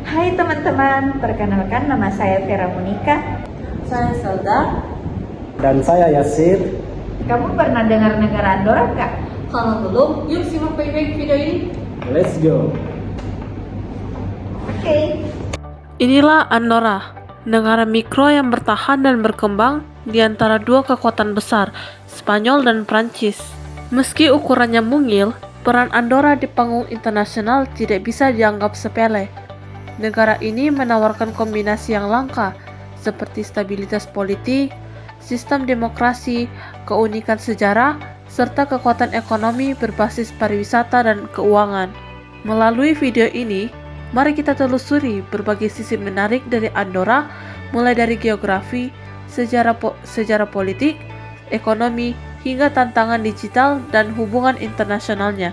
Hai teman-teman, perkenalkan nama saya Vera Monika. Saya Zelda. Dan saya Yasir. Kamu pernah dengar negara Andorra nggak? Kalau belum, yuk simak baik-baik video ini. Let's go. Oke. Inilah Andorra, negara mikro yang bertahan dan berkembang di antara dua kekuatan besar, Spanyol dan Prancis. Meski ukurannya mungil, peran Andorra di panggung internasional tidak bisa dianggap sepele. Negara ini menawarkan kombinasi yang langka, seperti stabilitas politik, sistem demokrasi, keunikan sejarah, serta kekuatan ekonomi berbasis pariwisata dan keuangan. Melalui video ini, mari kita telusuri berbagai sisi menarik dari Andorra, mulai dari geografi, sejarah politik, ekonomi, hingga tantangan digital dan hubungan internasionalnya.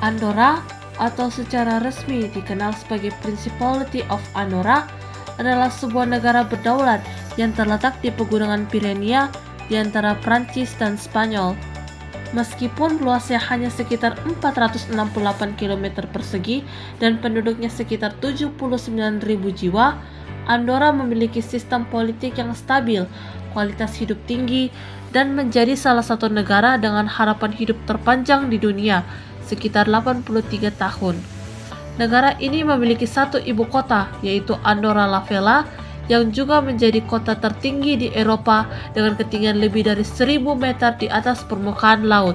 Andorra, atau secara resmi dikenal sebagai Principality of Andorra, adalah sebuah negara berdaulat yang terletak di pegunungan Pyrenea di antara Prancis dan Spanyol. Meskipun luasnya hanya sekitar 468 km persegi dan penduduknya sekitar 79.000 jiwa, Andorra memiliki sistem politik yang stabil, kualitas hidup tinggi, dan menjadi salah satu negara dengan harapan hidup terpanjang di dunia, sekitar 83 tahun. Negara ini memiliki satu ibu kota, yaitu Andorra la Vella, yang juga menjadi kota tertinggi di Eropa dengan ketinggian lebih dari 1.000 meter di atas permukaan laut.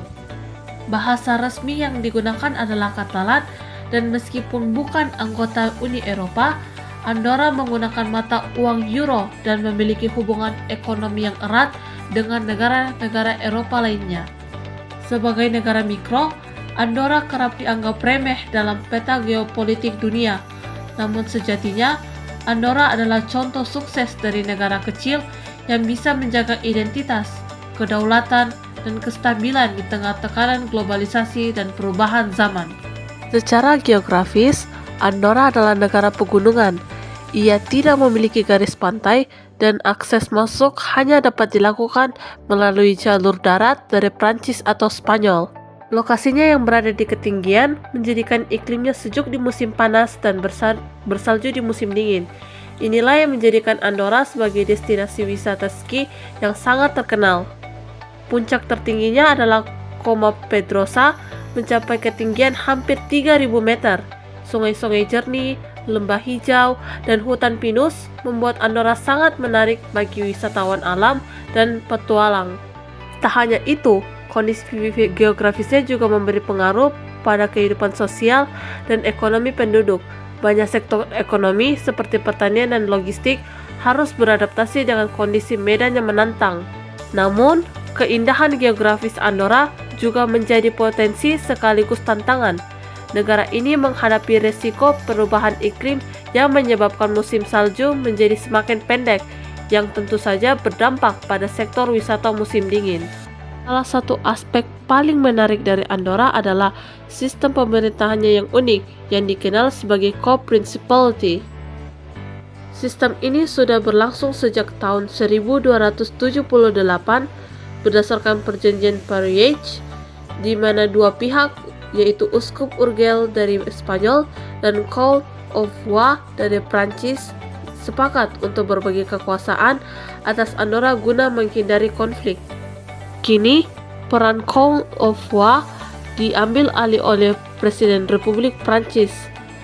Bahasa resmi yang digunakan adalah Katalan, dan meskipun bukan anggota Uni Eropa, Andorra menggunakan mata uang euro dan memiliki hubungan ekonomi yang erat dengan negara-negara Eropa lainnya. Sebagai negara mikro, Andorra kerap dianggap remeh dalam peta geopolitik dunia. Namun sejatinya, Andorra adalah contoh sukses dari negara kecil yang bisa menjaga identitas, kedaulatan, dan kestabilan di tengah tekanan globalisasi dan perubahan zaman. Secara geografis, Andorra adalah negara pegunungan. Ia tidak memiliki garis pantai dan akses masuk hanya dapat dilakukan melalui jalur darat dari Prancis atau Spanyol. Lokasinya yang berada di ketinggian menjadikan iklimnya sejuk di musim panas dan bersalju di musim dingin. Inilah yang menjadikan Andorra sebagai destinasi wisata ski yang sangat terkenal. Puncak tertingginya adalah Coma Pedrosa, mencapai ketinggian hampir 3.000 meter. Sungai-sungai jernih, lembah hijau, dan hutan pinus membuat Andorra sangat menarik bagi wisatawan alam dan petualang. Tak hanya itu, kondisi geografisnya juga memberi pengaruh pada kehidupan sosial dan ekonomi penduduk. Banyak sektor ekonomi seperti pertanian dan logistik harus beradaptasi dengan kondisi medan yang menantang. Namun, keindahan geografis Andorra juga menjadi potensi sekaligus tantangan. Negara ini menghadapi resiko perubahan iklim yang menyebabkan musim salju menjadi semakin pendek, yang tentu saja berdampak pada sektor wisata musim dingin. Salah satu aspek paling menarik dari Andorra adalah sistem pemerintahannya yang unik yang dikenal sebagai Co-Principality. Sistem ini sudah berlangsung sejak tahun 1278 berdasarkan perjanjian Parriage, di mana dua pihak, yaitu Uskup Urgell dari Spanyol dan Count of Foix dari Prancis, sepakat untuk berbagi kekuasaan atas Andorra guna menghindari konflik. Kini, peran Count of Foix diambil alih oleh Presiden Republik Prancis,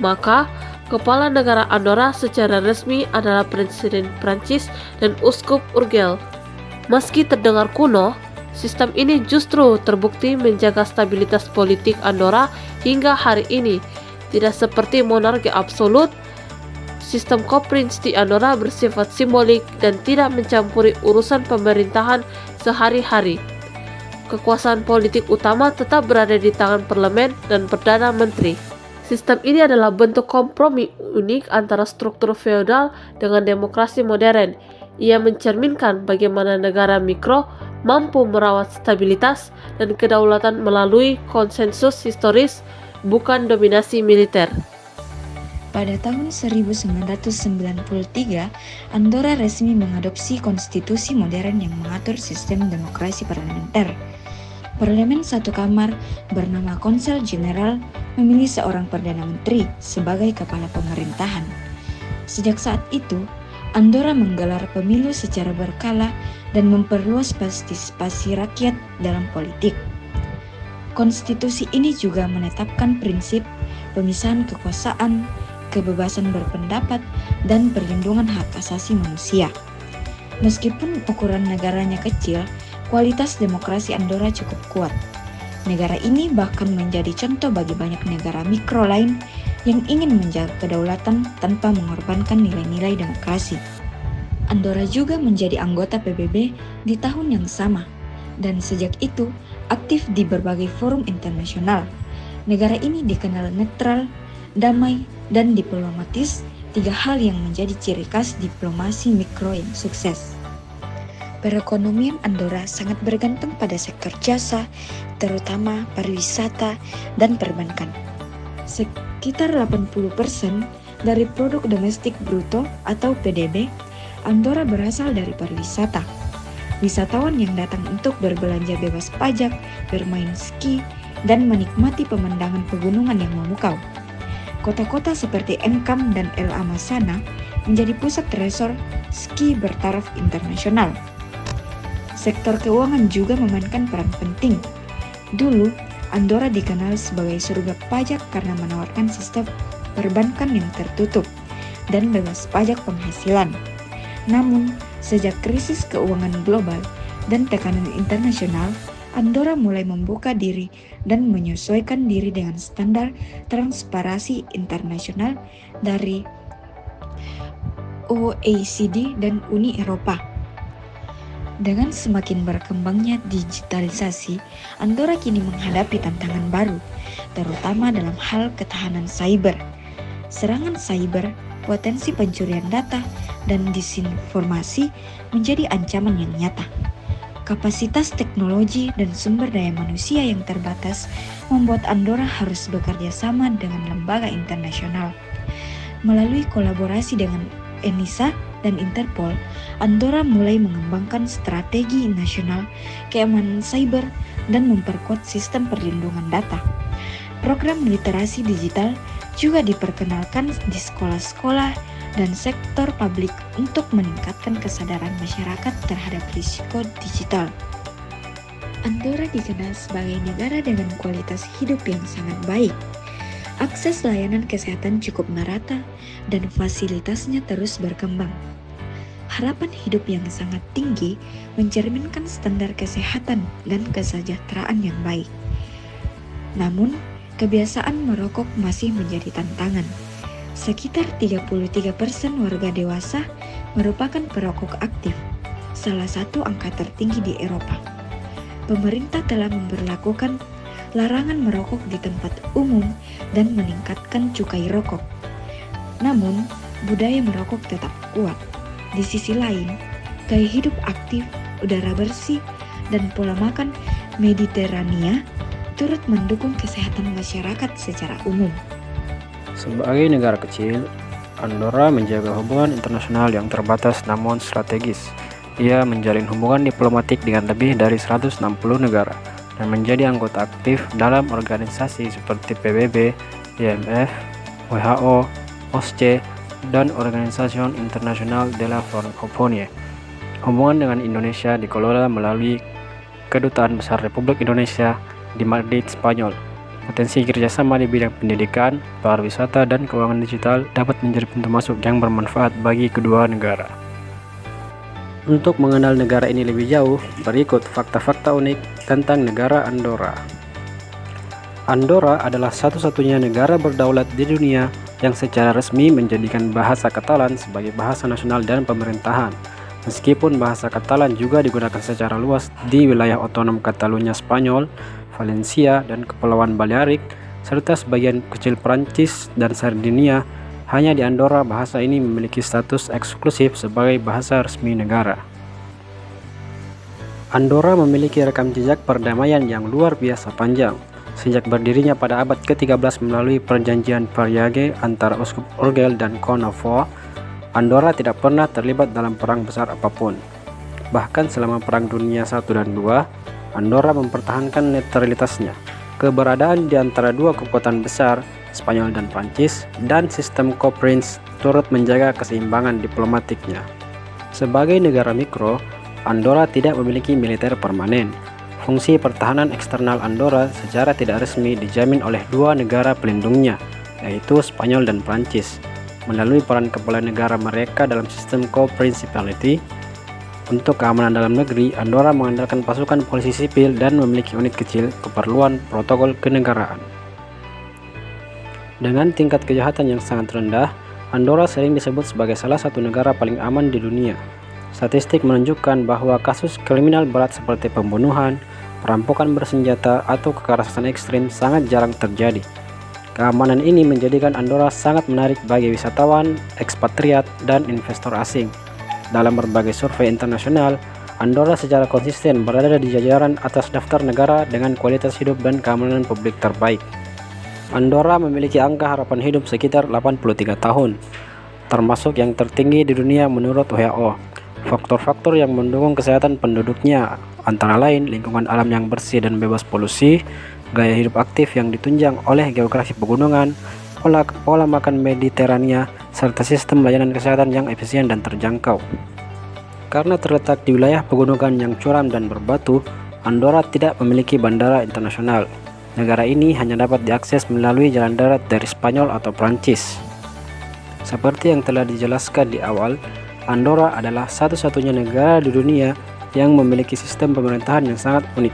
maka kepala negara Andorra secara resmi adalah Presiden Prancis dan Uskup Urgell. Meski terdengar kuno, sistem ini justru terbukti menjaga stabilitas politik Andorra hingga hari ini. Tidak seperti monarki absolut, sistem Co-Prince di Andorra bersifat simbolik dan tidak mencampuri urusan pemerintahan sehari-hari. Kekuasaan politik utama tetap berada di tangan parlemen dan perdana menteri. Sistem ini adalah bentuk kompromi unik antara struktur feodal dengan demokrasi modern. Ia mencerminkan bagaimana negara mikro mampu merawat stabilitas dan kedaulatan melalui konsensus historis, bukan dominasi militer. Pada tahun 1993, Andorra resmi mengadopsi konstitusi modern yang mengatur sistem demokrasi parlementer. Parlemen satu kamar bernama Konsel General memilih seorang Perdana Menteri sebagai kepala pemerintahan. Sejak saat itu, Andorra menggelar pemilu secara berkala dan memperluas partisipasi rakyat dalam politik. Konstitusi ini juga menetapkan prinsip pemisahan kekuasaan, kebebasan berpendapat, dan perlindungan hak asasi manusia. Meskipun ukuran negaranya kecil, kualitas demokrasi Andorra cukup kuat. Negara ini bahkan menjadi contoh bagi banyak negara mikro lain yang ingin menjaga kedaulatan tanpa mengorbankan nilai-nilai demokrasi. Andorra juga menjadi anggota PBB di tahun yang sama, dan sejak itu aktif di berbagai forum internasional. Negara ini dikenal netral, damai, dan diplomatis, 3 hal yang menjadi ciri khas diplomasi mikro yang sukses. Perekonomian Andorra sangat bergantung pada sektor jasa, terutama pariwisata dan perbankan. Sekitar 80% dari produk domestik bruto atau PDB Andorra berasal dari pariwisata. Wisatawan yang datang untuk berbelanja bebas pajak, bermain ski, dan menikmati pemandangan pegunungan yang memukau. Kota-kota seperti Enkam dan El Amasana menjadi pusat resor ski bertaraf internasional. Sektor keuangan juga memainkan peran penting. Dulu, Andorra dikenal sebagai surga pajak karena menawarkan sistem perbankan yang tertutup dan bebas pajak penghasilan. Namun, sejak krisis keuangan global dan tekanan internasional, Andorra mulai membuka diri dan menyesuaikan diri dengan standar transparansi internasional dari OECD dan Uni Eropa. Dengan semakin berkembangnya digitalisasi, Andorra kini menghadapi tantangan baru, terutama dalam hal ketahanan cyber. Serangan cyber, potensi pencurian data, dan disinformasi menjadi ancaman yang nyata. Kapasitas teknologi dan sumber daya manusia yang terbatas membuat Andorra harus bekerja sama dengan lembaga internasional. Melalui kolaborasi dengan ENISA dan Interpol, Andorra mulai mengembangkan strategi nasional keamanan cyber dan memperkuat sistem perlindungan data. Program literasi digital juga diperkenalkan di sekolah-sekolah dan sektor publik untuk meningkatkan kesadaran masyarakat terhadap risiko digital. Andorra dikenal sebagai negara dengan kualitas hidup yang sangat baik. Akses layanan kesehatan cukup merata dan fasilitasnya terus berkembang. Harapan hidup yang sangat tinggi mencerminkan standar kesehatan dan kesejahteraan yang baik. Namun, kebiasaan merokok masih menjadi tantangan. Sekitar 33% warga dewasa merupakan perokok aktif, salah satu angka tertinggi di Eropa. Pemerintah telah memberlakukan larangan merokok di tempat umum dan meningkatkan cukai rokok. Namun, budaya merokok tetap kuat. Di sisi lain, gaya hidup aktif, udara bersih, dan pola makan Mediterania turut mendukung kesehatan masyarakat secara umum. Sebagai negara kecil, Andorra menjaga hubungan internasional yang terbatas namun strategis. Ia menjalin hubungan diplomatik dengan lebih dari 160 negara dan menjadi anggota aktif dalam organisasi seperti PBB, IMF, WHO, OSCE, dan Organisasi Internasional de la Francophonie. Hubungan dengan Indonesia dikelola melalui Kedutaan Besar Republik Indonesia di Madrid, Spanyol. Potensi kerjasama di bidang pendidikan, pariwisata, dan keuangan digital dapat menjadi pintu masuk yang bermanfaat bagi kedua negara. Untuk mengenal negara ini lebih jauh, berikut fakta-fakta unik tentang negara Andorra. Andorra adalah satu-satunya negara berdaulat di dunia yang secara resmi menjadikan bahasa Katalan sebagai bahasa nasional dan pemerintahan. Meskipun bahasa Katalan juga digunakan secara luas di wilayah otonom Catalunya Spanyol, Valencia, dan Kepulauan Balearik, serta sebagian kecil Prancis dan Sardinia, hanya di Andorra bahasa ini memiliki status eksklusif sebagai bahasa resmi negara. Andorra memiliki rekam jejak perdamaian yang luar biasa panjang. Sejak berdirinya pada abad ke-13 melalui perjanjian Pariage antara Uskup Urgell dan Konovo, Andorra tidak pernah terlibat dalam perang besar apapun. Bahkan selama Perang Dunia I dan II, Andorra mempertahankan netralitasnya. Keberadaan di antara dua kekuatan besar, Spanyol dan Prancis, dan sistem co-prince turut menjaga keseimbangan diplomatiknya. Sebagai negara mikro, Andorra tidak memiliki militer permanen. Fungsi pertahanan eksternal Andorra secara tidak resmi dijamin oleh dua negara pelindungnya, yaitu Spanyol dan Prancis, melalui peran kepala negara mereka dalam sistem co-principality. Untuk keamanan dalam negeri, Andorra mengandalkan pasukan polisi sipil dan memiliki unit kecil keperluan protokol kenegaraan. Dengan tingkat kejahatan yang sangat rendah, Andorra sering disebut sebagai salah satu negara paling aman di dunia. Statistik menunjukkan bahwa kasus kriminal berat seperti pembunuhan, perampokan bersenjata, atau kekerasan ekstrim sangat jarang terjadi. Keamanan ini menjadikan Andorra sangat menarik bagi wisatawan, ekspatriat, dan investor asing. Dalam berbagai survei internasional, Andorra secara konsisten berada di jajaran atas daftar negara dengan kualitas hidup dan keamanan publik terbaik. Andorra memiliki angka harapan hidup sekitar 83 tahun, termasuk yang tertinggi di dunia menurut WHO. Faktor-faktor yang mendukung kesehatan penduduknya antara lain lingkungan alam yang bersih dan bebas polusi, gaya hidup aktif yang ditunjang oleh geografi pegunungan, pola makan Mediterania, serta sistem layanan kesehatan yang efisien dan terjangkau. Karena terletak di wilayah pegunungan yang curam dan berbatu, Andorra tidak memiliki bandara internasional. Negara ini hanya dapat diakses melalui jalan darat dari Spanyol atau Prancis. Seperti yang telah dijelaskan di awal, Andorra adalah satu-satunya negara di dunia yang memiliki sistem pemerintahan yang sangat unik,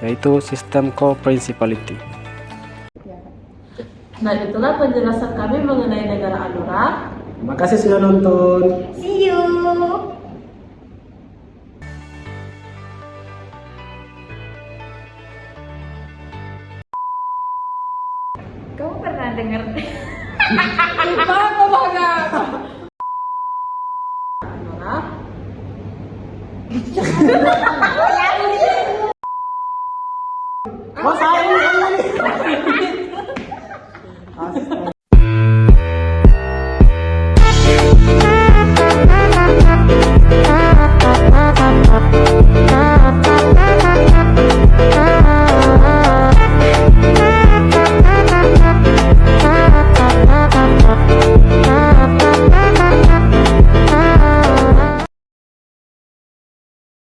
yaitu sistem co-principality. Nah, itulah penjelasan kami mengenai negara Andorra. Terima kasih sudah nonton. See you. Kamu pernah dengar? Andorra. Oh, saya.